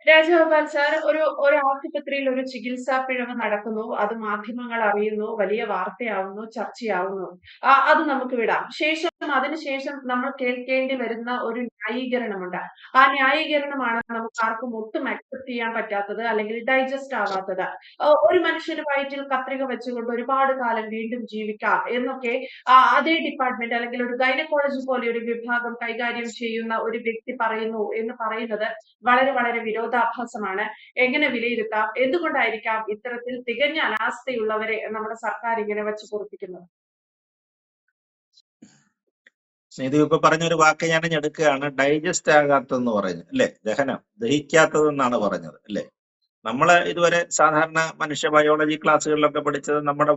Rajagopal sir, ഒരു ആശുപത്രിയിൽ ഒരു ചികിത്സാ പിഴവ് നടക്കുന്നു. അത് മാധ്യമങ്ങൾ അറിയുന്നു, വലിയ വാർത്തയാവുന്നു, ചർച്ചയാവുന്നു. അത് നമുക്ക് വിടാം. അതിനുശേഷം നമ്മൾ കേൾക്കേണ്ടി വരുന്ന ഒരു ന്യായീകരണമുണ്ട്. ആ ന്യായീകരണമാണ് നമുക്ക് ആർക്കും ഒട്ടും അക്സെപ്റ്റ് ചെയ്യാൻ പറ്റാത്തത്, അല്ലെങ്കിൽ ഡൈജസ്റ്റ് ആവാത്തത്. ഒരു മനുഷ്യന് വയറ്റിൽ കത്രിക വെച്ചുകൊണ്ട് ഒരുപാട് കാലം വീണ്ടും ജീവിക്കാം എന്നൊക്കെ അതേ ഡിപ്പാർട്ട്മെന്റ് അല്ലെങ്കിൽ ഒരു ഗൈനക്കോളജി പോലെ ഒരു വിഭാഗം കൈകാര്യം ചെയ്യുന്ന ഒരു വ്യക്തി പറയുന്നു എന്ന് പറയുന്നത് വളരെ വളരെ വിരോധാഭാസമാണ്. എങ്ങനെ വിലയിരുത്താം? എന്തുകൊണ്ടായിരിക്കാം ഇത്തരത്തിൽ തികഞ്ഞ അനാസ്ഥയുള്ളവരെ നമ്മുടെ സർക്കാർ ഇങ്ങനെ വെച്ച് പൊറുപ്പിക്കുന്നത്? നീതി ഇപ്പൊ പറഞ്ഞൊരു വാക്ക് ഞാൻ എടുക്കുകയാണ്, ഡൈജസ്റ്റ് ആകാത്തതെന്ന് പറഞ്ഞു അല്ലെ, ദഹിക്കാത്തതെന്നാണ് പറഞ്ഞത് അല്ലെ. നമ്മള് ഇതുവരെ സാധാരണ മനുഷ്യ ബയോളജി ക്ലാസ്സുകളിലൊക്കെ പഠിച്ചത് നമ്മുടെ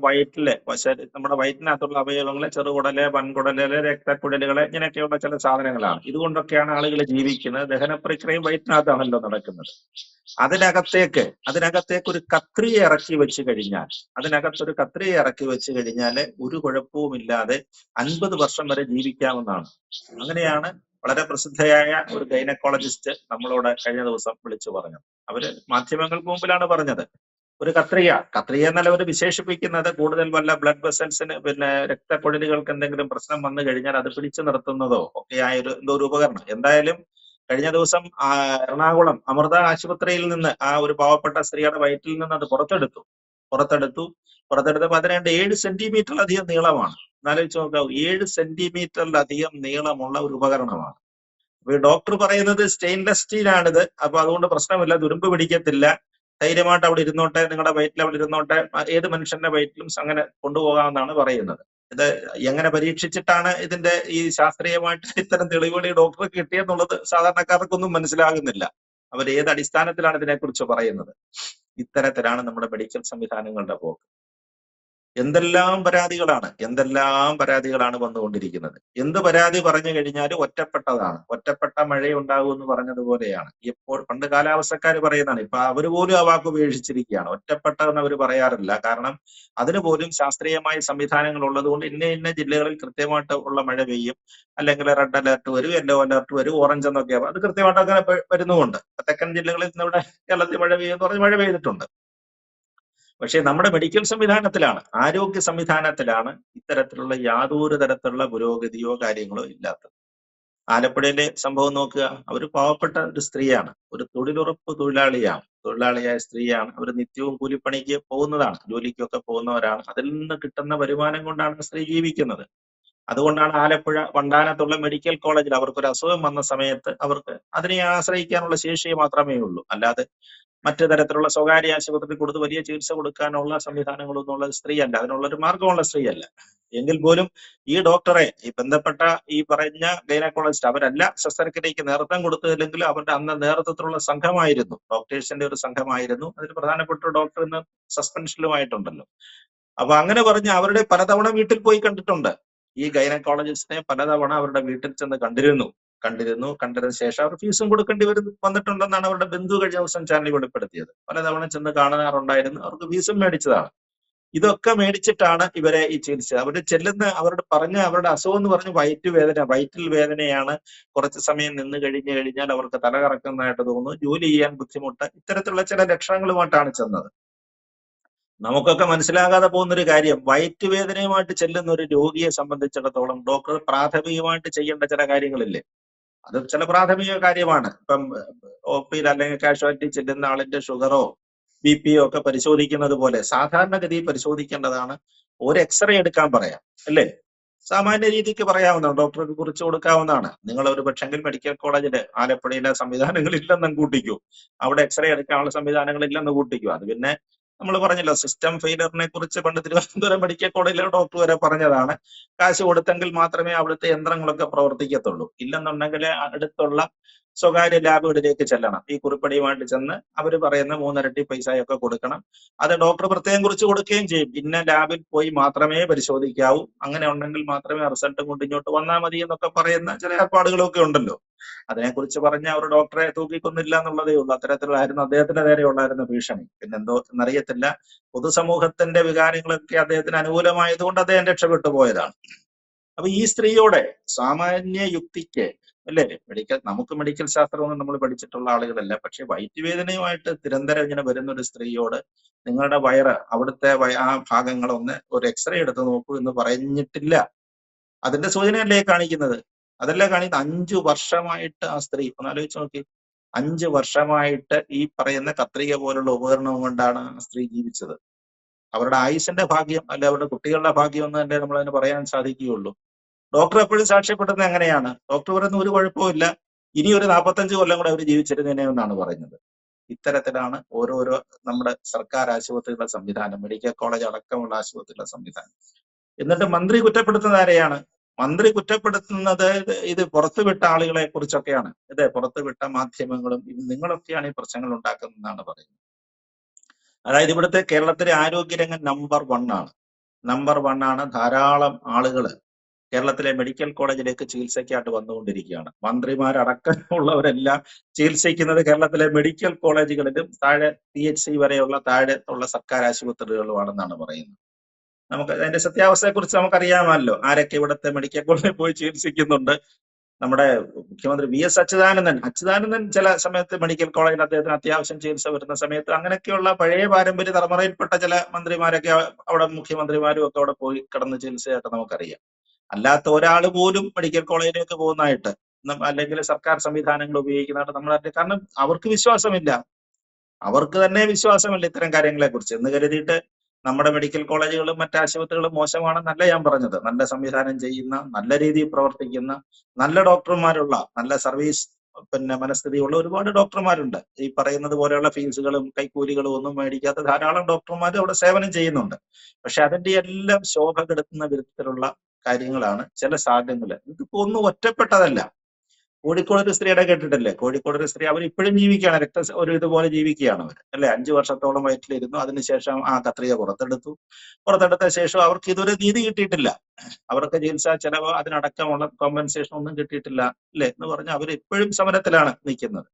വയറ്റിനകത്തുള്ള അവയവങ്ങളെ ചെറുകുടല്, വൻകുടല്, രക്തക്കുഴലുകള് ഇങ്ങനെയൊക്കെയുള്ള ചില സാധനങ്ങളാണ്. ഇതുകൊണ്ടൊക്കെയാണ് ആളുകൾ ജീവിക്കുന്നത്. ദഹന പ്രക്രിയയും വയറ്റിനകത്താണല്ലോ നടക്കുന്നത്. അതിനകത്തേക്ക് ഒരു കത്രിക ഇറക്കി വെച്ച് കഴിഞ്ഞാൽ ഒരു കുഴപ്പവുമില്ലാതെ 50 വർഷം വരെ ജീവിക്കാമെന്നാണ്. അങ്ങനെയാണ് വളരെ പ്രസിദ്ധയായ ഒരു ഗൈനക്കോളജിസ്റ്റ് നമ്മളോട് കഴിഞ്ഞ ദിവസം വിളിച്ചു പറഞ്ഞത്. അവര് മാധ്യമങ്ങൾക്ക് മുമ്പിലാണ് പറഞ്ഞത്. ഒരു കത്രിക എന്നല്ല അവർ വിശേഷിപ്പിക്കുന്നത്, കൂടുതൽ വല്ല ബ്ലഡ് വെസൽസിന് രക്തക്കുഴലുകൾക്ക് എന്തെങ്കിലും പ്രശ്നം വന്നു കഴിഞ്ഞാൽ അത് പിടിച്ചു നിർത്തുന്നതോ ഒക്കെയായ ഒരു ഉപകരണം. എന്തായാലും കഴിഞ്ഞ ദിവസം എറണാകുളം അമൃത ആശുപത്രിയിൽ നിന്ന് ആ ഒരു പാവപ്പെട്ട സ്ത്രീയുടെ വയറ്റിൽ നിന്ന് അത് പുറത്തെടുത്തപ്പോൾ അതിനാണ്ട് 7 സെന്റിമീറ്ററിലധികം നീളമാണ്. എന്നാലോചിച്ച് നോക്കാവൂ, 7 സെന്റിമീറ്ററിലധികം നീളമുള്ള ഒരു ഉപകരണമാണ്. അപ്പൊ ഡോക്ടർ പറയുന്നത് സ്റ്റെയിൻലെസ് സ്റ്റീലാണിത്, അപ്പൊ അതുകൊണ്ട് പ്രശ്നമില്ല, തുരുമ്പ് പിടിക്കത്തില്ല, ധൈര്യമായിട്ട് അവിടെ ഇരുന്നോട്ടെ, നിങ്ങളുടെ വയറ്റിൽ അവിടെ ഇരുന്നോട്ടെ, ഏത് മനുഷ്യന്റെ വയറ്റിലും അങ്ങനെ കൊണ്ടുപോകാമെന്നാണ് പറയുന്നത്. ഇത് എങ്ങനെ പരീക്ഷിച്ചിട്ടാണ് ഇതിന്റെ ഈ ശാസ്ത്രീയമായിട്ട് ഇത്തരം തെളിവുകൾ ഈ ഡോക്ടർക്ക് കിട്ടിയെന്നുള്ളത് സാധാരണക്കാർക്കൊന്നും മനസ്സിലാകുന്നില്ല. അവർ ഏത് അടിസ്ഥാനത്തിലാണ് ഇതിനെക്കുറിച്ച് പറയുന്നത്? ഇത്തരത്തിലാണ് നമ്മുടെ മെഡിക്കൽ സംവിധാനങ്ങളുടെ പോക്ക്. എന്തെല്ലാം പരാതികളാണ് വന്നുകൊണ്ടിരിക്കുന്നത്. എന്ത് പരാതി പറഞ്ഞു കഴിഞ്ഞാൽ ഒറ്റപ്പെട്ട മഴയുണ്ടാകും എന്ന് പറഞ്ഞതുപോലെയാണ്. ഇപ്പോൾ പണ്ട് കാലാവസ്ഥക്കാർ പറയുന്നതാണ്, ഇപ്പൊ അവര് പോലും ആ വാക്ക് ഉപേക്ഷിച്ചിരിക്കുകയാണ്. ഒറ്റപ്പെട്ടതെന്ന് അവർ പറയാറില്ല. കാരണം അതിന് പോലും ശാസ്ത്രീയമായ സംവിധാനങ്ങൾ ഉള്ളതുകൊണ്ട് ഇന്ന ജില്ലകളിൽ കൃത്യമായിട്ട് ഉള്ള മഴ പെയ്യും, അല്ലെങ്കിൽ റെഡ് അലർട്ട് വരും, യെല്ലോ അലർട്ട് വരും, ഓറഞ്ച് എന്നൊക്കെ അത് കൃത്യമായിട്ട് അങ്ങനെ വരുന്നുമുണ്ട്. തെക്കൻ ജില്ലകളിൽ നിന്ന് ഇവിടെ കേരളത്തിൽ മഴ പെയ്യുമെന്ന് പറഞ്ഞ് മഴ പെയ്തിട്ടുണ്ട്. പക്ഷെ നമ്മുടെ മെഡിക്കൽ സംവിധാനത്തിലാണ്, ആരോഗ്യ സംവിധാനത്തിലാണ് ഇത്തരത്തിലുള്ള യാതൊരു തരത്തിലുള്ള പുരോഗതിയോ കാര്യങ്ങളോ ഇല്ലാത്തത്. ആലപ്പുഴയിലെ സംഭവം നോക്കുക. അവർ പാവപ്പെട്ട ഒരു സ്ത്രീയാണ്, ഒരു തൊഴിലുറപ്പ് തൊഴിലാളിയായ സ്ത്രീയാണ്. അവർ നിത്യവും കൂലിപ്പണിക്ക് പോകുന്നതാണ്, ജോലിക്കൊക്കെ പോകുന്നവരാണ്. അതിൽ നിന്ന് കിട്ടുന്ന വരുമാനം കൊണ്ടാണ് സ്ത്രീ ജീവിക്കുന്നത്. അതുകൊണ്ടാണ് ആലപ്പുഴ വണ്ടാനത്തുള്ള മെഡിക്കൽ കോളേജിൽ അവർക്കൊരു അസുഖം വന്ന സമയത്ത് അവർക്ക് അതിനെ ആശ്രയിക്കാനുള്ള ശേഷി മാത്രമേ ഉള്ളൂ. അല്ലാതെ മറ്റു തരത്തിലുള്ള സ്വകാര്യ ആശുപത്രിയിൽ കൊടുത്ത് വലിയ ചികിത്സ കൊടുക്കാനുള്ള സംവിധാനങ്ങളൊന്നും ഉള്ള സ്ത്രീയല്ല, അതിനുള്ളൊരു മാർഗമുള്ള സ്ത്രീയല്ല. എങ്കിൽ പോലും ഈ ഡോക്ടറെ, ഈ ബന്ധപ്പെട്ട ഈ പറഞ്ഞ ഗൈനക്കോളജിസ്റ്റ്, അവരല്ല ശസ്ത്രക്രിയയ്ക്ക് നേതൃത്വം കൊടുത്തതില്ലെങ്കിൽ അവരുടെ അന്ന് നേതൃത്വത്തിലുള്ള സംഘമായിരുന്നു, ഡോക്ടേഴ്സിന്റെ ഒരു സംഘമായിരുന്നു. അതിൽ പ്രധാനപ്പെട്ട ഒരു ഡോക്ടർ ഇന്ന് സസ്പെൻഷനിലുമായിട്ടുണ്ടല്ലോ. അപ്പൊ അങ്ങനെ പറഞ്ഞ് അവരുടെ പലതവണ വീട്ടിൽ പോയി കണ്ടിട്ടുണ്ട്. ഈ ഗൈനക്കോളജിസ്റ്റിനെ പലതവണ അവരുടെ വീട്ടിൽ ചെന്ന് കണ്ടതിന് ശേഷം അവർ ഫീസും കൊടുക്കേണ്ടി വന്നിട്ടുണ്ടെന്നാണ് അവരുടെ ബന്ധു കഴിഞ്ഞ ദിവസം ചാനലിൽ വെളിപ്പെടുത്തിയത്. പലതവണ ചെന്ന് കാണാറുണ്ടായിരുന്നു, അവർക്ക് ഫീസും മേടിച്ചതാണ്. ഇതൊക്കെ മേടിച്ചിട്ടാണ് ഇവരെ ഈ ചികിത്സ. അവരോട് പറഞ്ഞ അവരുടെ അസുഖം എന്ന് പറഞ്ഞ് വയറ്റിൽ വേദനയാണ്, കുറച്ച് സമയം നിന്ന് കഴിഞ്ഞാൽ അവർക്ക് തല കറക്കുന്നതായിട്ട് തോന്നുന്നു, ജോലി ചെയ്യാൻ ബുദ്ധിമുട്ട്, ഇത്തരത്തിലുള്ള ചില ലക്ഷണങ്ങളുമായിട്ടാണ് ചെന്നത്. നമുക്കൊക്കെ മനസ്സിലാകാതെ പോകുന്നൊരു കാര്യം, വയറ്റുവേദനയുമായിട്ട് ചെല്ലുന്ന ഒരു രോഗിയെ സംബന്ധിച്ചിടത്തോളം ഡോക്ടർ പ്രാഥമികമായിട്ട് ചെയ്യേണ്ട ചില കാര്യങ്ങളില്ലേ, അത് ചില പ്രാഥമിക കാര്യമാണ്. ഇപ്പം OPയിൽ അല്ലെങ്കിൽ കാഷ്വാലിറ്റി ചെല്ലുന്ന ആളിന്റെ ഷുഗറോ BP ഒക്കെ പരിശോധിക്കുന്നത് പോലെ സാധാരണഗതിയിൽ പരിശോധിക്കേണ്ടതാണ്. ഒരു എക്സ്റേ എടുക്കാൻ പറയാം അല്ലേ, സാമാന്യ രീതിക്ക് പറയാവുന്നതാണ്, ഡോക്ടർക്ക് കുറിച്ച് കൊടുക്കാവുന്നതാണ്. നിങ്ങൾ ഒരു പക്ഷെങ്കിൽ മെഡിക്കൽ കോളേജില് ആലപ്പുഴയിലെ സംവിധാനങ്ങൾ ഇല്ലെന്നും കൂട്ടിക്കൂ, അവിടെ എക്സ്റേ എടുക്കാനുള്ള സംവിധാനങ്ങൾ ഇല്ലെന്ന് കൂട്ടിക്കൂ. അത് പിന്നെ നമ്മൾ പറഞ്ഞല്ലോ, സിസ്റ്റം ഫെയിലറിനെ കുറിച്ച് പണ്ട് തിരുവനന്തപുരം മെഡിക്കൽ കോളേജിലെ ഡോക്ടർ വരെ പറഞ്ഞതാണ്, കാശ് കൊടുത്തെങ്കിൽ മാത്രമേ അവിടുത്തെ യന്ത്രങ്ങളൊക്കെ പ്രവർത്തിക്കത്തുള്ളൂ, ഇല്ലെന്നുണ്ടെങ്കിൽ അടുത്തുള്ള സ്വകാര്യ ലാബുകളിലേക്ക് ചെല്ലണം. ഈ കുറിപ്പടിയുമായിട്ട് ചെന്ന് അവർ പറയുന്ന 3 ഇരട്ടി പൈസയൊക്കെ കൊടുക്കണം. അത് ഡോക്ടർ പ്രത്യേകം കുറിച്ച് കൊടുക്കുകയും ചെയ്യും. ഇന്ന ലാബിൽ പോയി മാത്രമേ പരിശോധിക്കാവൂ, അങ്ങനെ ഉണ്ടെങ്കിൽ മാത്രമേ റിസൾട്ടും കൊണ്ട് ഇങ്ങോട്ട് വന്നാൽ മതി എന്നൊക്കെ പറയുന്ന ചില ഏർപ്പാടുകളൊക്കെ ഉണ്ടല്ലോ. അതിനെക്കുറിച്ച് പറഞ്ഞ അവർ ഡോക്ടറെ തൂക്കിക്കൊന്നില്ല എന്നുള്ളതേ ഉള്ളൂ. അത്തരത്തിലായിരുന്നു അദ്ദേഹത്തിന്റെ നേരെ ഉണ്ടായിരുന്ന ഭീഷണി. പിന്നെന്തോ എന്നറിയത്തില്ല, പൊതുസമൂഹത്തിന്റെ വികാരങ്ങളൊക്കെ അദ്ദേഹത്തിന് അനുകൂലമായതുകൊണ്ട് അദ്ദേഹം രക്ഷപ്പെട്ടു പോയതാണ്. അപ്പൊ ഈ സ്ത്രീയോടെ സാമാന്യ യുക്തിക്ക് അല്ലേ? നമുക്ക് മെഡിക്കൽ ശാസ്ത്രമൊന്നും നമ്മൾ പഠിച്ചിട്ടുള്ള ആളുകളല്ല. പക്ഷെ വയറ്റുവേദനയുമായിട്ട് നിരന്തരം ഇങ്ങനെ വരുന്ന ഒരു സ്ത്രീയോട് നിങ്ങളുടെ വയറ് അവിടുത്തെ ആ ഭാഗങ്ങളൊന്ന് ഒരു എക്സ്റേ എടുത്ത് നോക്കൂ എന്ന് പറഞ്ഞിട്ടില്ല. അതിന്റെ സൂചനയല്ലേ കാണിക്കുന്നത്? അതല്ല കാണിക്കുന്നത്. 5 വർഷമായിട്ട് ആ സ്ത്രീ ഒന്ന് ആലോചിച്ച് നോക്കി. 5 വർഷമായിട്ട് ഈ പറയുന്ന കത്രിക പോലുള്ള ഉപകരണം കൊണ്ടാണ് ആ സ്ത്രീ ജീവിച്ചത്. അവരുടെ ആയുസിന്റെ ഭാഗ്യം അല്ലെ അവരുടെ കുട്ടികളുടെ ഭാഗ്യം എന്ന് തന്നെ നമ്മൾ അതിന് പറയാൻ സാധിക്കുകയുള്ളൂ. ഡോക്ടർ എപ്പോഴും സാക്ഷ്യപ്പെടുന്നത് എങ്ങനെയാണ്? ഡോക്ടർ പറയുന്ന ഒരു കുഴപ്പമില്ല, ഇനി ഒരു 45 കൊല്ലം കൂടെ അവർ ജീവിച്ചിരുന്നേനെ എന്നാണ് പറയുന്നത്. ഇത്തരത്തിലാണ് ഓരോരോ നമ്മുടെ സർക്കാർ ആശുപത്രികളുടെ സംവിധാനം, മെഡിക്കൽ കോളേജ് അടക്കമുള്ള ആശുപത്രികളുടെ സംവിധാനം. എന്നിട്ട് മന്ത്രി കുറ്റപ്പെടുത്തുന്നത് ആരെയാണ്? മന്ത്രി കുറ്റപ്പെടുത്തുന്നത് ഇത് പുറത്തുവിട്ട ആളുകളെ കുറിച്ചൊക്കെയാണ്. ഇത് പുറത്തുവിട്ട മാധ്യമങ്ങളും നിങ്ങളൊക്കെയാണ് ഈ പ്രശ്നങ്ങൾ ഉണ്ടാക്കുന്നതെന്നാണ് പറയുന്നത്. അതായത് ഇവിടുത്തെ കേരളത്തിലെ ആരോഗ്യരംഗം നമ്പർ 1 ആണ്. നമ്പർ 1 ആണ്. ധാരാളം ആളുകൾ കേരളത്തിലെ മെഡിക്കൽ കോളേജിലേക്ക് ചികിത്സയ്ക്കായിട്ട് വന്നുകൊണ്ടിരിക്കുകയാണ്. മന്ത്രിമാരടക്കമുള്ളവരെല്ലാം ചികിത്സിക്കുന്നത് കേരളത്തിലെ മെഡിക്കൽ കോളേജുകളിലും താഴെ PHC വരെയുള്ള താഴെ ഉള്ള സർക്കാർ ആശുപത്രികളുമാണെന്നാണ് പറയുന്നത്. നമുക്ക് അതിന്റെ സത്യാവസ്ഥയെ കുറിച്ച് നമുക്കറിയാമല്ലോ. ആരൊക്കെ ഇവിടുത്തെ മെഡിക്കൽ കോളേജിൽ പോയി ചികിത്സിക്കുന്നുണ്ട്. നമ്മുടെ മുഖ്യമന്ത്രി VS അച്യുതാനന്ദൻ ചില സമയത്ത് മെഡിക്കൽ കോളേജിൽ അദ്ദേഹത്തിന് അത്യാവശ്യം ചികിത്സ വരുന്ന സമയത്ത് അങ്ങനെയൊക്കെയുള്ള പഴയ പാരമ്പര്യ തലമുറയിൽപ്പെട്ട ചില മന്ത്രിമാരൊക്കെ അവിടെ മുഖ്യമന്ത്രിമാരും ഒക്കെ അവിടെ പോയി കിടന്ന് ചികിത്സയായിട്ട് നമുക്കറിയാം. അല്ലാത്ത ഒരാൾ പോലും മെഡിക്കൽ കോളേജിലേക്ക് പോകുന്നതായിട്ട് അല്ലെങ്കിൽ സർക്കാർ സംവിധാനങ്ങൾ ഉപയോഗിക്കുന്നതായിട്ട് നമ്മളറിയാം. കാരണം അവർക്ക് വിശ്വാസമില്ല. അവർക്ക് തന്നെ വിശ്വാസമില്ല ഇത്തരം കാര്യങ്ങളെ കുറിച്ച്. എന്ന് കരുതിയിട്ട് നമ്മുടെ മെഡിക്കൽ കോളേജുകളും മറ്റ് ആശുപത്രികളും മോശമാണെന്നല്ല ഞാൻ പറഞ്ഞത്. നല്ല സംവിധാനം ചെയ്യുന്ന, നല്ല രീതിയിൽ പ്രവർത്തിക്കുന്ന, നല്ല ഡോക്ടർമാരുള്ള, നല്ല സർവീസ് മനസ്ഥിതിയുള്ള ഒരുപാട് ഡോക്ടർമാരുണ്ട്. ഈ പറയുന്നത് പോലെയുള്ള ഫീസുകളും കൈക്കൂലികളും ഒന്നും മേടിക്കാത്ത ധാരാളം ഡോക്ടർമാർ അവിടെ സേവനം ചെയ്യുന്നുണ്ട്. പക്ഷെ അതിന്റെ എല്ലാം ശോഭ കെടുത്തുന്ന വിധത്തിലുള്ള കാര്യങ്ങളാണ് ചില സാധ്യതകൾ. ഇതിപ്പോ ഒന്നും ഒറ്റപ്പെട്ടതല്ല. കോഴിക്കോട് ഒരു സ്ത്രീയുടെ കേട്ടിട്ടില്ലേ? കോഴിക്കോട് ഒരു സ്ത്രീ അവർ ഇപ്പോഴും ജീവിക്കുകയാണ്, ഒരു ഇതുപോലെ ജീവിക്കുകയാണ് അവർ, അല്ലെ? 5 വർഷത്തോളം വയറ്റിലിരുന്നു. അതിനുശേഷം ആ കത്രിക പുറത്തെടുത്ത ശേഷം അവർക്ക് ഇതുവരെ നീതി കിട്ടിയിട്ടില്ല. അവർക്ക് ചികിത്സാ ചെലവ് അതിനടക്കമുള്ള കോമ്പൻസേഷൻ ഒന്നും കിട്ടിയിട്ടില്ല, അല്ലെ? എന്ന് പറഞ്ഞാൽ അവർ ഇപ്പോഴും സമരത്തിലാണ് നിൽക്കുന്നത്.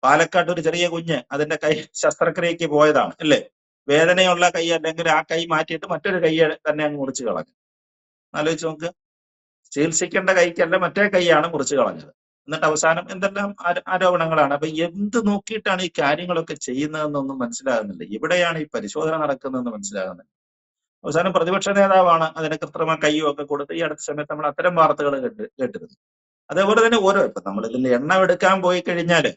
പാലക്കാട്ട് ഒരു ചെറിയ കുഞ്ഞ് അതിന്റെ കൈ ശസ്ത്രക്രിയക്ക് പോയതാണ്, അല്ലെ? വേദനയുള്ള കൈ അല്ലെങ്കിൽ ആ കൈ മാറ്റിയിട്ട് മറ്റൊരു കൈ തന്നെ അങ്ങ് മുറിച്ചു കളഞ്ഞു. ആലോചിച്ച് നോക്ക്. ചികിത്സിക്കേണ്ട കൈക്കല്ല മറ്റേ കൈയാണ് മുറിച്ചു കളഞ്ഞത്. എന്നിട്ട് അവസാനം എന്തെല്ലാം ആരോപണങ്ങളാണ്. അപ്പൊ എന്ത് നോക്കിയിട്ടാണ് ഈ കാര്യങ്ങളൊക്കെ ചെയ്യുന്നതെന്നൊന്നും മനസ്സിലാകുന്നില്ല. എവിടെയാണ് ഈ പരിശോധന നടക്കുന്നതെന്ന് മനസ്സിലാകുന്നില്ല. അവസാനം പ്രതിപക്ഷ നേതാവാണ് അതിന് കൃത്രിമ കയ്യും ഒക്കെ കൊടുത്ത് ഈ അടുത്ത സമയത്ത് നമ്മൾ അത്തരം വാർത്തകൾ കേട്ടിരുന്നു. അതേപോലെ തന്നെ ഇപ്പൊ നമ്മൾ ഇതിന്റെ എണ്ണം എടുക്കാൻ പോയി കഴിഞ്ഞാല്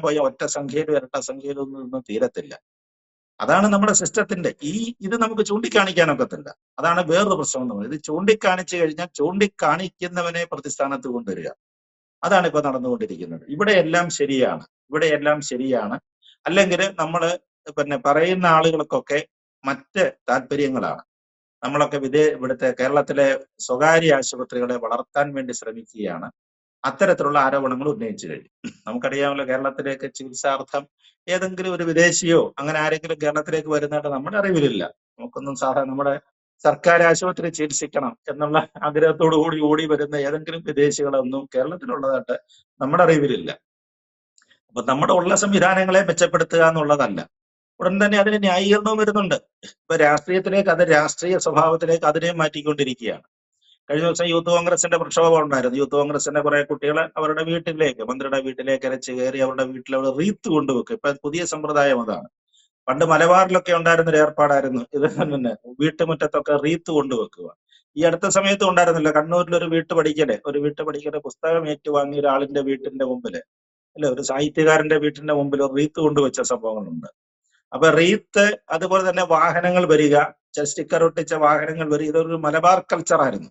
പോയ ഒറ്റ സംഖ്യയിലും ഇരട്ട സംഖ്യയിലും ഒന്നും തീരത്തില്ല. അതാണ് നമ്മുടെ സിസ്റ്റത്തിന്റെ ഇത് നമുക്ക് ചൂണ്ടിക്കാണിക്കാനൊക്കത്തില്ല. അതാണ് വേറൊരു പ്രശ്നം എന്ന് പറയുന്നത്. ഇത് ചൂണ്ടിക്കാണിച്ചു കഴിഞ്ഞാൽ ചൂണ്ടിക്കാണിക്കുന്നവനെ പ്രതിസ്ഥാനത്ത് കൊണ്ടുവരിക. അതാണ് ഇപ്പൊ നടന്നുകൊണ്ടിരിക്കുന്നത്. ഇവിടെയെല്ലാം ശരിയാണ്. അല്ലെങ്കിൽ നമ്മൾ പറയുന്ന ആളുകൾക്കൊക്കെ മറ്റ് താല്പര്യങ്ങളാണ്. നമ്മളൊക്കെ ഇവിടുത്തെ കേരളത്തിലെ സ്വകാര്യ ആശുപത്രികളെ വളർത്താൻ വേണ്ടി ശ്രമിക്കുകയാണ്. അത്തരത്തിലുള്ള ആരോപണങ്ങൾ ഉന്നയിച്ചു കഴിഞ്ഞു. നമുക്കറിയാമല്ലോ, കേരളത്തിലേക്ക് ചികിത്സാർത്ഥം ഏതെങ്കിലും ഒരു വിദേശിയോ അങ്ങനെ ആരെങ്കിലും കേരളത്തിലേക്ക് വരുന്നതായിട്ട് നമ്മുടെ അറിവിലില്ല. നമുക്കൊന്നും നമ്മുടെ സർക്കാർ ആശുപത്രി ചികിത്സിക്കണം എന്നുള്ള ആഗ്രഹത്തോടു കൂടി ഓടി വരുന്ന ഏതെങ്കിലും വിദേശികളൊന്നും കേരളത്തിലുള്ളതായിട്ട് നമ്മുടെ അറിവിലില്ല. അപ്പൊ നമ്മുടെ ഉള്ള സംവിധാനങ്ങളെ മെച്ചപ്പെടുത്തുക എന്നുള്ളതല്ല. ഉടൻ തന്നെ അതിന് ന്യായീകരണവും വരുന്നുണ്ട്. ഇപ്പൊ രാഷ്ട്രീയ സ്വഭാവത്തിലേക്ക് അതിനെ മാറ്റിക്കൊണ്ടിരിക്കുകയാണ്. കഴിഞ്ഞ ദിവസം യൂത്ത് കോൺഗ്രസിന്റെ പ്രക്ഷോഭം ഉണ്ടായിരുന്നു. യൂത്ത് കോൺഗ്രസിന്റെ കുറെ കുട്ടികൾ അവരുടെ മന്ത്രിയുടെ വീട്ടിലേക്ക് അരച്ചു കയറി അവരുടെ വീട്ടിൽ അവർ റീത്ത് കൊണ്ടുവെക്കും. ഇപ്പൊ പുതിയ സമ്പ്രദായം അതാണ്. പണ്ട് മലബാറിലൊക്കെ ഉണ്ടായിരുന്ന ഒരു ഏർപ്പാടായിരുന്നു ഇത് തന്നെ, വീട്ടുമുറ്റത്തൊക്കെ റീത്ത് കൊണ്ടുവെക്കുക. ഈ അടുത്ത സമയത്തും ഉണ്ടായിരുന്നില്ല, കണ്ണൂരിൽ ഒരു വീട്ടുപടിക്കല് പുസ്തകം ഏറ്റുവാങ്ങിയ ഒരാളിന്റെ വീട്ടിന്റെ മുമ്പില്, അല്ലെ, ഒരു സാഹിത്യകാരന്റെ വീട്ടിന്റെ മുമ്പിൽ ഒരു റീത്ത് കൊണ്ടുവച്ച സംഭവങ്ങളുണ്ട്. അപ്പൊ റീത്ത്, അതുപോലെ തന്നെ വാഹനങ്ങൾ വരിക, സ്റ്റിക്കർ ഒട്ടിച്ച വാഹനങ്ങൾ വരിക, ഇതൊരു മലബാർ കൾച്ചറായിരുന്നു.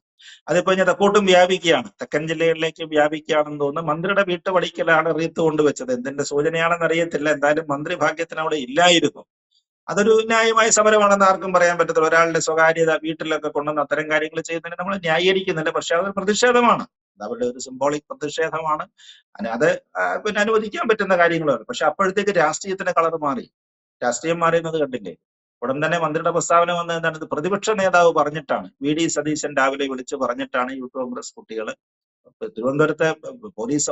അതിപ്പോ ഞാൻ തെക്കോട്ടും വ്യാപിക്കുകയാണ്, തെക്കൻ ജില്ലകളിലേക്ക് വ്യാപിക്കുകയാണെന്ന് തോന്നുന്നു. മന്ത്രിയുടെ വീട്ടുപടിക്കലാണ് റീത്ത് കൊണ്ടുവച്ചത്. എന്തിന്റെ സൂചനയാണെന്ന് അറിയത്തില്ല. എന്തായാലും മന്ത്രി ഭാഗ്യത്തിന് അവിടെ ഇല്ലായിരുന്നു. അതൊരു ന്യായമായ സമരമാണെന്ന് ആർക്കും പറയാൻ പറ്റത്തില്ല. ഒരാളുടെ സ്വകാര്യത വീട്ടിലൊക്കെ കൊണ്ടുവന്ന് അത്തരം കാര്യങ്ങൾ ചെയ്യുന്നതിന് നമ്മൾ ന്യായീകരിക്കുന്നില്ല. പക്ഷെ അതൊരു പ്രതിഷേധമാണ്, അവരുടെ ഒരു സിംബോളിക് പ്രതിഷേധമാണ്. അത് അനുവദിക്കാൻ പറ്റുന്ന കാര്യങ്ങളാണ്. പക്ഷെ അപ്പോഴത്തേക്ക് രാഷ്ട്രീയത്തിന്റെ കളർ മാറി. രാഷ്ട്രീയം മാറിയെന്നത് കണ്ടില്ലേ? ഉടൻ തന്നെ മന്ത്രിയുടെ പ്രസ്താവന വന്നത് എന്താണ്? ഇത് പ്രതിപക്ഷ നേതാവ് പറഞ്ഞിട്ടാണ്. VD സതീശൻ രാവിലെ വിളിച്ച് പറഞ്ഞിട്ടാണ് യൂത്ത് കോൺഗ്രസ് കുട്ടികൾ തിരുവനന്തപുരത്തെ പോലീസ്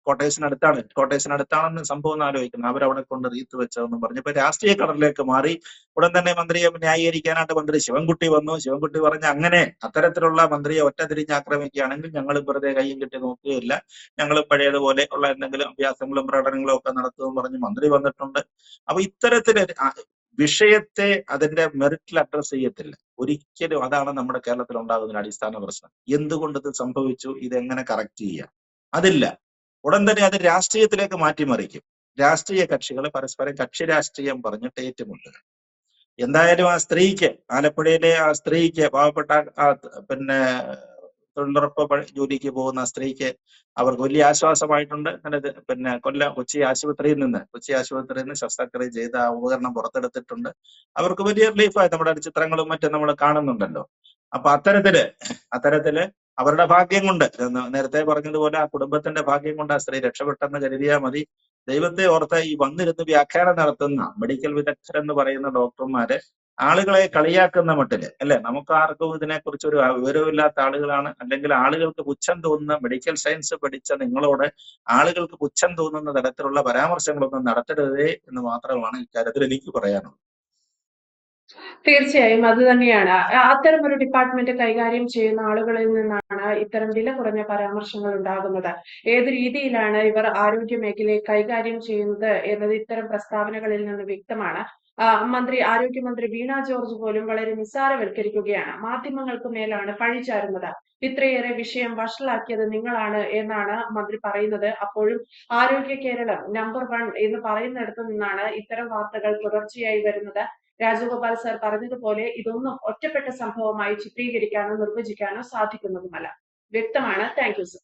ക്വാർട്ടേഴ്സിനടുത്താണെന്ന് സംഭവം എന്ന് ആലോചിക്കുന്നത്. അവരവിടെ കൊണ്ട് റീത്ത് വെച്ചതെന്ന് പറഞ്ഞപ്പോ രാഷ്ട്രീയ കളറിലേക്ക് മാറി. ഉടൻ തന്നെ മന്ത്രിയെ ന്യായീകരിക്കാനായിട്ട് മന്ത്രി ശിവൻകുട്ടി വന്നു. ശിവൻകുട്ടി പറഞ്ഞ അങ്ങനെ അത്തരത്തിലുള്ള മന്ത്രിയെ ഒറ്റ തിരിഞ്ഞ് ആക്രമിക്കുകയാണെങ്കിൽ ഞങ്ങൾ വെറുതെ കയ്യും കെട്ടി നോക്കുകയില്ല, ഞങ്ങൾ പഴയതുപോലെ ഉള്ള എന്തെങ്കിലും അഭ്യാസങ്ങളും പ്രകടനങ്ങളും ഒക്കെ നടത്തുമെന്ന് പറഞ്ഞ് മന്ത്രി വന്നിട്ടുണ്ട്. അപ്പൊ ഇത്തരത്തില് വിഷയത്തെ അതിന്റെ മെറിറ്റിൽ അഡ്രസ് ചെയ്യത്തില്ല ഒരിക്കലും. അതാണ് നമ്മുടെ കേരളത്തിൽ ഉണ്ടാകുന്ന ഒരു അടിസ്ഥാന പ്രശ്നം. എന്തുകൊണ്ട് ഇത് സംഭവിച്ചു, ഇതെങ്ങനെ കറക്റ്റ് ചെയ്യാം, അതില്ല. ഉടൻ തന്നെ അത് രാഷ്ട്രീയത്തിലേക്ക് മാറ്റിമറിക്കും. രാഷ്ട്രീയ കക്ഷികൾ പരസ്പരം കക്ഷി രാഷ്ട്രീയം പറഞ്ഞിട്ട് ഏറ്റുമുട്ടുക. എന്തായാലും ആ സ്ത്രീക്ക്, ആലപ്പുഴയിലെ ആ സ്ത്രീക്ക്, പാവപ്പെട്ട പിന്നെ തൊഴിലുറപ്പ് ജോലിക്ക് പോകുന്ന സ്ത്രീക്ക് അവർക്ക് വലിയ ആശ്വാസമായിട്ടുണ്ട്. പിന്നെ കൊച്ചി ആശുപത്രിയിൽ നിന്ന് ശസ്ത്രക്രിയ ചെയ്ത ആ ഉപകരണം പുറത്തെടുത്തിട്ടുണ്ട്. അവർക്ക് വലിയ റിലീഫായി. നമ്മുടെ ചിത്രങ്ങളും മറ്റും നമ്മൾ കാണുന്നുണ്ടല്ലോ. അപ്പൊ അത്തരത്തില് അവരുടെ ഭാഗ്യം കൊണ്ട്, നേരത്തെ പറഞ്ഞതുപോലെ ആ കുടുംബത്തിന്റെ ഭാഗ്യം കൊണ്ട് ആ സ്ത്രീ രക്ഷപ്പെട്ടെന്ന് കരുതിയാൽ മതി. ദൈവത്തെ ഓർത്ത് ഈ വന്നിരുന്ന് വ്യാഖ്യാനം നടത്തുന്ന മെഡിക്കൽ വിദഗ്ധരെന്ന് പറയുന്ന ഡോക്ടർമാര് ആളുകളെ കളിയാക്കുന്ന മട്ടില്, അല്ലെ, നമുക്ക് ആർക്കും ഇതിനെക്കുറിച്ച് ഒരു വിവരമില്ലാത്ത ആളുകളാണ്, അല്ലെങ്കിൽ ആളുകൾക്ക് പുച്ഛം തോന്നുന്ന മെഡിക്കൽ സയൻസ് പഠിച്ച നിങ്ങളോട് ആളുകൾക്ക് പുച്ഛം തോന്നുന്ന തരത്തിലുള്ള പരാമർശങ്ങളൊന്നും നടത്തരുതേ എന്ന് മാത്രമാണ് ഇക്കാര്യത്തിൽ എനിക്ക് പറയാനുള്ളത്. തീർച്ചയായും അത് തന്നെയാണ്. അത്തരം ഒരു ഡിപ്പാർട്ട്മെന്റ് കൈകാര്യം ചെയ്യുന്ന ആളുകളിൽ നിന്നാണ് ഇത്തരം വില കുറഞ്ഞ പരാമർശങ്ങൾ ഉണ്ടാകുന്നത്. ഏത് രീതിയിലാണ് ഇവർ ആരോഗ്യ മേഖലയെ കൈകാര്യം ചെയ്യുന്നത് എന്നത് ഇത്തരം പ്രസ്താവനകളിൽ നിന്ന് വ്യക്തമാണ്. ആരോഗ്യമന്ത്രി വീണ ജോർജ് പോലും വളരെ നിസ്സാരവൽക്കരിക്കുകയാണ്. മാധ്യമങ്ങൾക്ക് മേലാണ് പഴി ചാരുന്നത്. ഇത്രയേറെ വിഷയം വഷളാക്കിയത് നിങ്ങളാണ് എന്നാണ് മന്ത്രി പറയുന്നത്. അപ്പോഴും ആരോഗ്യ കേരളം നമ്പർ 1 എന്ന് പറയുന്നിടത്തു നിന്നാണ് ഇത്തരം വാർത്തകൾ തുടർച്ചയായി വരുന്നത്. രാജഗോപാൽ സർ പറഞ്ഞതുപോലെ ഇതൊന്നും ഒറ്റപ്പെട്ട സംഭവമായി ചിത്രീകരിക്കാനോ നിർവചിക്കാനോ സാധിക്കുന്നതുമല്ല. വ്യക്തമാണ്. Thank you sir.